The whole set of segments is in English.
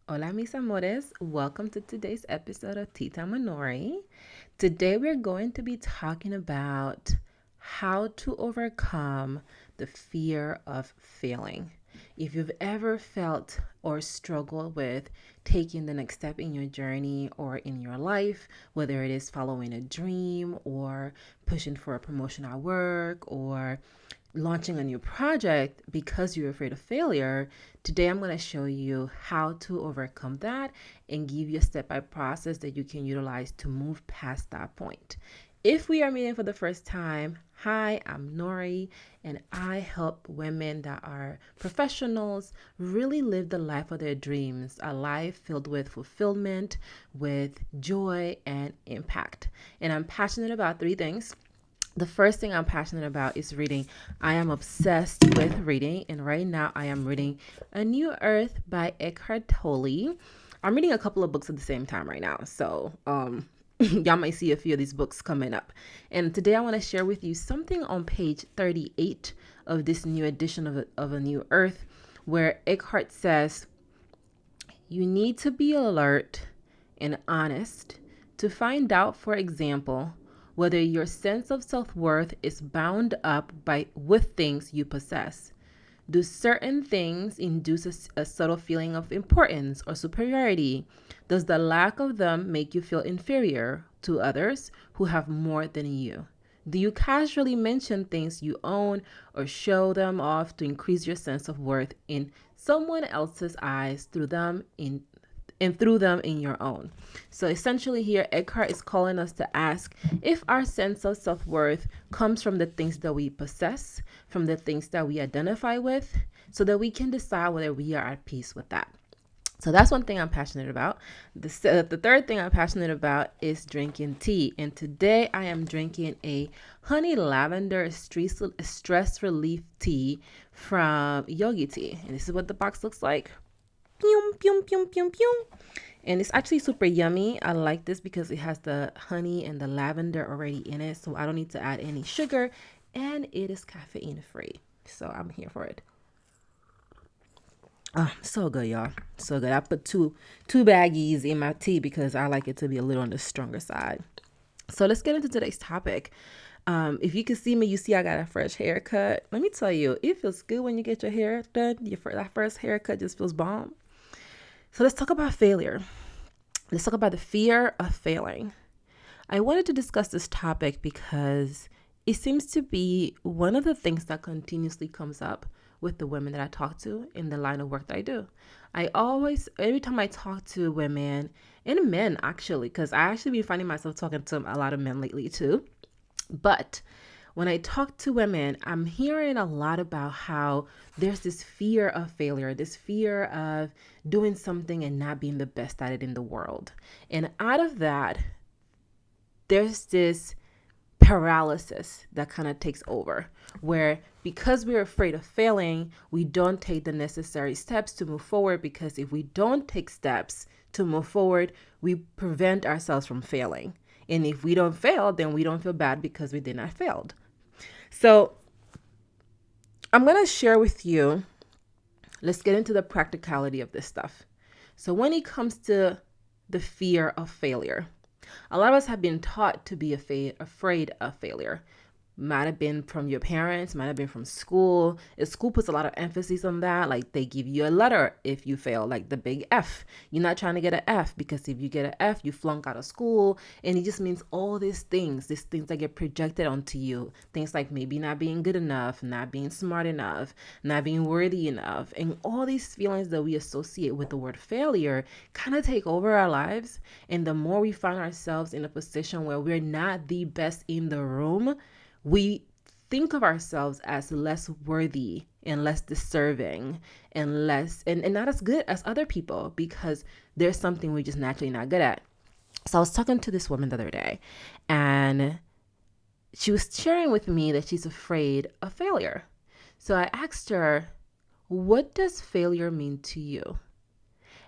Hola, mis amores. Welcome to today's episode of Tea Time with Nori. Today, we're going to be talking about how to overcome the fear of failing. If you've ever felt or struggled with taking the next step in your journey or in your life, whether it is following a dream or pushing for a promotion at work or launching a new project because you're afraid of failure, today I'm going to show you how to overcome that and give you a step-by process that you can utilize to move past that point. If we are meeting for the first time, hi, I'm Nori, and I help women that are professionals really live the life of their dreams, a life filled with fulfillment, with joy, and impact. And I'm passionate about three things. The first thing I'm passionate about is reading. I am obsessed with reading, and right now I am reading A New Earth by Eckhart Tolle. I'm reading a couple of books at the same time right now, so y'all might see a few of these books coming up. And today I want to share with you something on page 38 of this new edition of A New Earth, where Eckhart says, "You need to be alert and honest to find out, for example, whether your sense of self-worth is bound up with things you possess. Do certain things induce a subtle feeling of importance or superiority? Does the lack of them make you feel inferior to others who have more than you? Do you casually mention things you own or show them off to increase your sense of worth in someone else's eyes through them in your own?" So essentially here, Eckhart is calling us to ask if our sense of self-worth comes from the things that we possess, from the things that we identify with, so that we can decide whether we are at peace with that. So that's one thing I'm passionate about. The third thing I'm passionate about is drinking tea. And today I am drinking a honey lavender stress relief tea from Yogi Tea. And this is what the box looks like. Pew, pew, pew, pew, pew. And it's actually super yummy. I like this because it has the honey and the lavender already in it, so I don't need to add any sugar, and it is caffeine free. So I'm here for it. Oh, so good, y'all. So good. I put two baggies in my tea because I like it to be a little on the stronger side. So let's get into today's topic. If you can see me, you see I got a fresh haircut. Let me tell you, it feels good when you get your hair done. That first haircut just feels bomb. So let's talk about failure. Let's talk about the fear of failing. I wanted to discuss this topic because it seems to be one of the things that continuously comes up with the women that I talk to in the line of work that I do. Every time I talk to women and men, actually, because I actually been finding myself talking to a lot of men lately too. But when I talk to women, I'm hearing a lot about how there's this fear of failure, this fear of doing something and not being the best at it in the world. And out of that, there's this paralysis that kind of takes over, where because we're afraid of failing, we don't take the necessary steps to move forward, because if we don't take steps to move forward, we prevent ourselves from failing. And if we don't fail, then we don't feel bad because we did not fail. So I'm going to share with you, let's get into the practicality of this stuff. So when it comes to the fear of failure, a lot of us have been taught to be afraid of failure. Might have been from your parents, might have been from school. School puts a lot of emphasis on that. Like, they give you a letter if you fail, like the big F. You're not trying to get an F, because if you get an F, you flunk out of school. And it just means all these things that get projected onto you. Things like maybe not being good enough, not being smart enough, not being worthy enough. And all these feelings that we associate with the word failure kind of take over our lives. And the more we find ourselves in a position where we're not the best in the room, we think of ourselves as less worthy and less deserving and not as good as other people, because there's something we're just naturally not good at. So I was talking to this woman the other day, and she was sharing with me that she's afraid of failure. So I asked her, what does failure mean to you?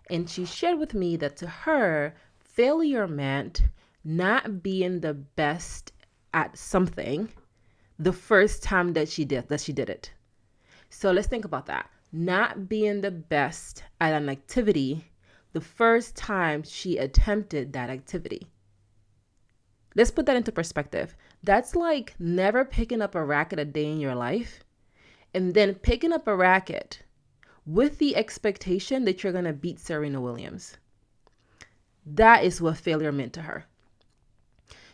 And she shared with me that to her, failure meant not being the best at something the first time that she did it. So let's think about that. Not being the best at an activity the first time she attempted that activity. Let's put that into perspective. That's like never picking up a racket a day in your life and then picking up a racket with the expectation that you're going to beat Serena Williams. That is what failure meant to her.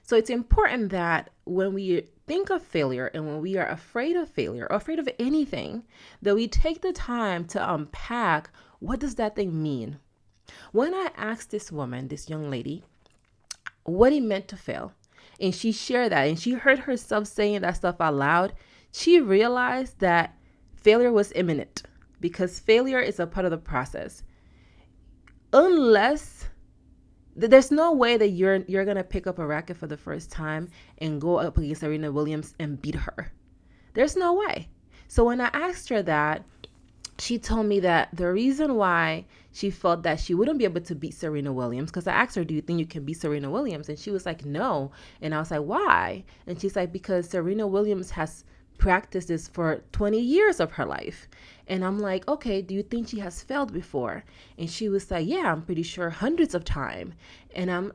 So it's important that when we think of failure and when we are afraid of failure or afraid of anything, that we take the time to unpack, what does that thing mean? When I asked this woman, this young lady, what it meant to fail, and she shared that and she heard herself saying that stuff out loud, she realized that failure was imminent because failure is a part of the process. Unless there's no way that you're going to pick up a racket for the first time and go up against Serena Williams and beat her. There's no way. So when I asked her that, she told me that the reason why she felt that she wouldn't be able to beat Serena Williams, because I asked her, do you think you can beat Serena Williams? And she was like, no. And I was like, why? And she's like, because Serena Williams has practiced this for 20 years of her life. And I'm like, okay, do you think she has failed before? And she was like, yeah, I'm pretty sure hundreds of times. And I'm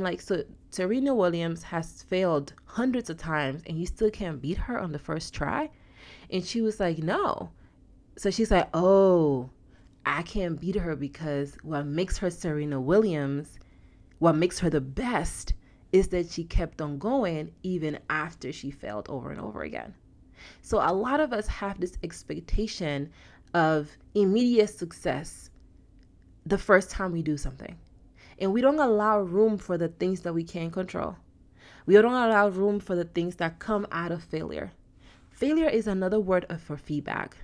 like, so Serena Williams has failed hundreds of times and you still can't beat her on the first try? And she was like, no. So she's like, oh, I can't beat her because what makes her Serena Williams, what makes her the best, is that she kept on going even after she failed over and over again. So a lot of us have this expectation of immediate success the first time we do something. And we don't allow room for the things that we can't control. We don't allow room for the things that come out of failure. Failure is another word for feedback.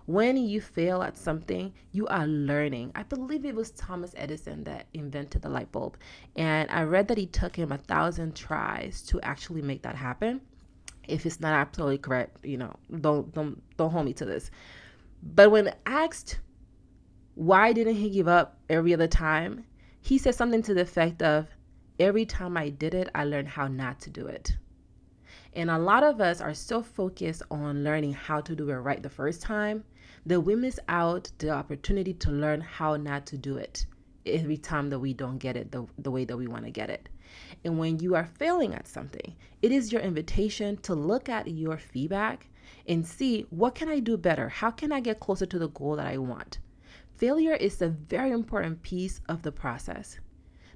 When you fail at something, you are learning. I believe it was Thomas Edison that invented the light bulb. And I read that it took him 1,000 tries to actually make that happen. If it's not absolutely correct, don't hold me to this. But when asked why didn't he give up every other time, he said something to the effect of, every time I did it, I learned how not to do it. And a lot of us are so focused on learning how to do it right the first time that we miss out the opportunity to learn how not to do it every time that we don't get it the way that we want to get it. And when you are failing at something, it is your invitation to look at your feedback and see, what can I do better? How can I get closer to the goal that I want? Failure is a very important piece of the process.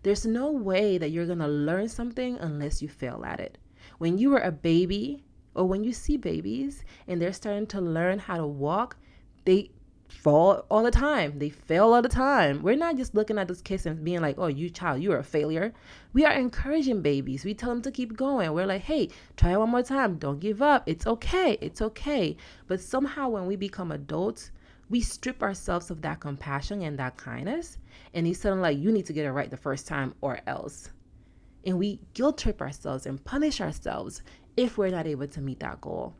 There's no way that you're going to learn something unless you fail at it. When you were a baby, or when you see babies and they're starting to learn how to walk, they fall all the time. They fail all the time. We're not just looking at this kids and being like, oh, you child, you're a failure. We are encouraging babies. We tell them to keep going. We're like, hey, try one more time. Don't give up. It's okay. It's okay. But somehow when we become adults, we strip ourselves of that compassion and that kindness. And he's telling like, you need to get it right the first time or else. And we guilt trip ourselves and punish ourselves if we're not able to meet that goal.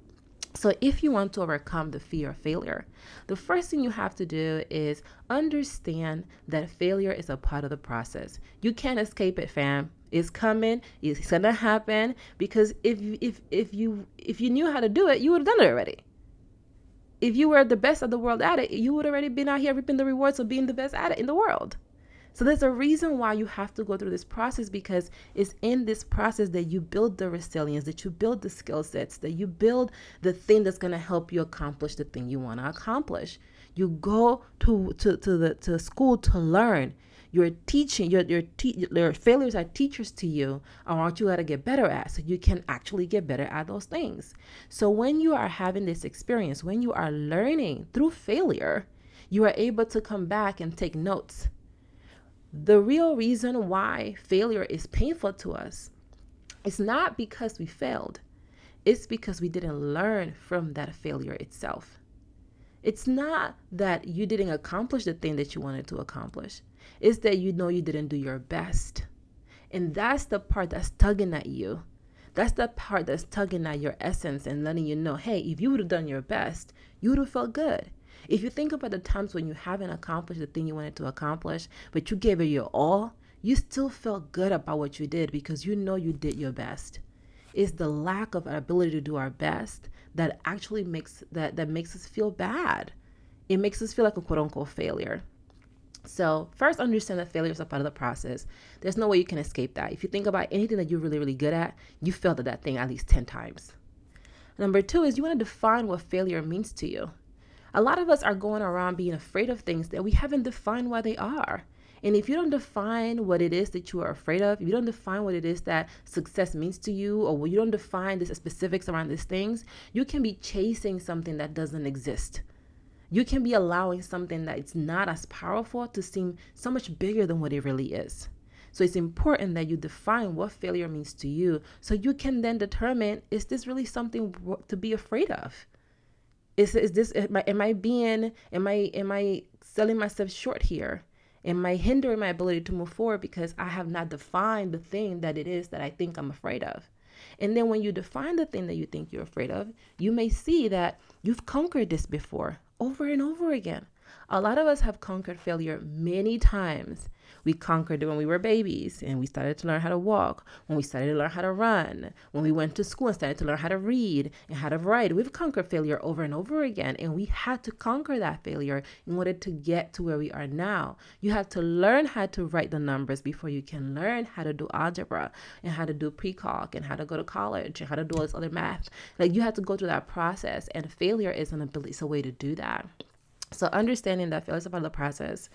So if you want to overcome the fear of failure, the first thing you have to do is understand that failure is a part of the process. You can't escape it, fam. It's coming. It's gonna happen, because if you knew how to do it, you would have done it already. If you were the best of the world at it, you would already been out here reaping the rewards of being the best at it in the world. So there's a reason why you have to go through this process, because it's in this process that you build the resilience, that you build the skill sets, that you build the thing that's going to help you accomplish the thing you want to accomplish. You go to school to learn. You're teaching, your failures are teachers to you on what you got to get better at, so you can actually get better at those things. So when you are having this experience, when you are learning through failure, you are able to come back and take notes. The real reason why failure is painful to us is not because we failed. It's because we didn't learn from that failure itself. It's not that you didn't accomplish the thing that you wanted to accomplish. It's that you didn't do your best. And that's the part that's tugging at you. That's the part that's tugging at your essence and letting you know, hey, if you would have done your best, you would have felt good. If you think about the times when you haven't accomplished the thing you wanted to accomplish, but you gave it your all, you still felt good about what you did because you know you did your best. It's the lack of our ability to do our best that actually makes us feel bad. It makes us feel like a quote unquote failure. So first, understand that failure is a part of the process. There's no way you can escape that. If you think about anything that you're really, really good at, you failed at that thing at least 10 times. Number two is you want to define what failure means to you. A lot of us are going around being afraid of things that we haven't defined what they are. And if you don't define what it is that you are afraid of, if you don't define what it is that success means to you, or you don't define the specifics around these things, you can be chasing something that doesn't exist. You can be allowing something that is not as powerful to seem so much bigger than what it really is. So it's important that you define what failure means to you so you can then determine, is this really something to be afraid of? Is this, am I selling myself short here? Am I hindering my ability to move forward because I have not defined the thing that it is that I think I'm afraid of? And then when you define the thing that you think you're afraid of, you may see that you've conquered this before over and over again. A lot of us have conquered failure many times. We conquered it when we were babies and we started to learn how to walk, when we started to learn how to run, when we went to school and started to learn how to read and how to write. We've conquered failure over and over again, and we had to conquer that failure in order to get to where we are now. You have to learn how to write the numbers before you can learn how to do algebra and how to do pre-calc and how to go to college and how to do all this other math. Like, you have to go through that process, and failure is an ability, it's a way to do that. So understanding that failure is a part of the process,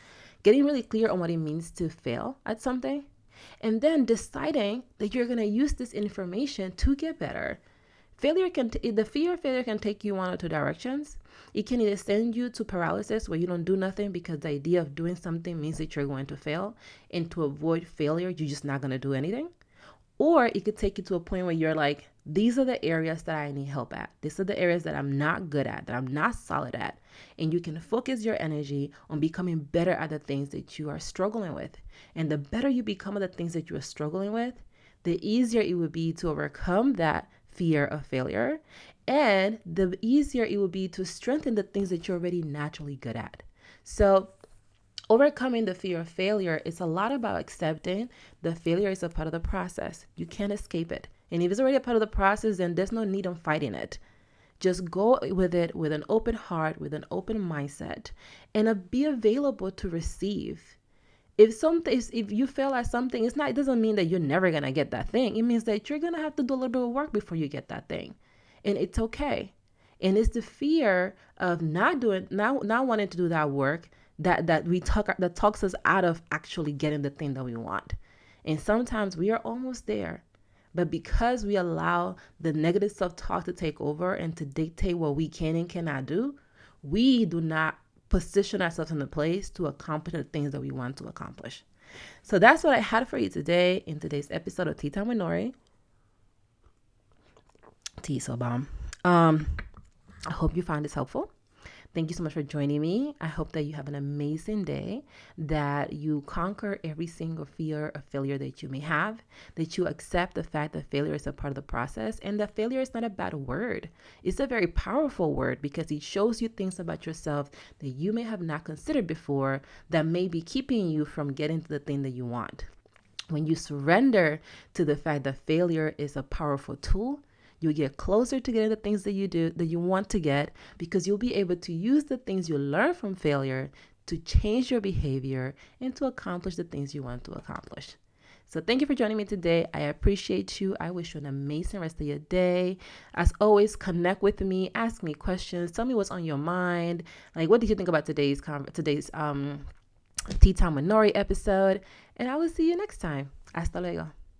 getting really clear on what it means to fail at something, and then deciding that you're going to use this information to get better. The fear of failure can take you one or two directions. It can either send you to paralysis, where you don't do nothing because the idea of doing something means that you're going to fail, and to avoid failure, you're just not going to do anything. Or it could take you to a point where you're like, these are the areas that I need help at. These are the areas that I'm not good at, that I'm not solid at. And you can focus your energy on becoming better at the things that you are struggling with. And the better you become at the things that you are struggling with, the easier it would be to overcome that fear of failure. And the easier it will be to strengthen the things that you're already naturally good at. So overcoming the fear of failure is a lot about accepting that failure is a part of the process. You can't escape it. And if it's already a part of the process, then there's no need in fighting it. Just go with it with an open heart, with an open mindset, and be available to receive. If you fail at something, it doesn't mean that you're never gonna get that thing. It means that you're gonna have to do a little bit of work before you get that thing, and it's okay. And it's the fear of not wanting to do that work that talks us out of actually getting the thing that we want. And sometimes we are almost there, but because we allow the negative self-talk to take over and to dictate what we can and cannot do, we do not position ourselves in the place to accomplish the things that we want to accomplish. So that's what I had for you today in today's episode of Tea Time with Nori. Tea is so bomb. I hope you found this helpful. Thank you so much for joining me. I hope that you have an amazing day, that you conquer every single fear of failure that you may have, that you accept the fact that failure is a part of the process, and that failure is not a bad word. It's a very powerful word because it shows you things about yourself that you may have not considered before that may be keeping you from getting to the thing that you want. When you surrender to the fact that failure is a powerful tool, you'll get closer to getting the things that you want to get, because you'll be able to use the things you learn from failure to change your behavior and to accomplish the things you want to accomplish. So thank you for joining me today. I appreciate you. I wish you an amazing rest of your day. As always, connect with me, ask me questions, tell me what's on your mind. Like, what did you think about today's Tea Time with Nori episode? And I will see you next time. Hasta luego.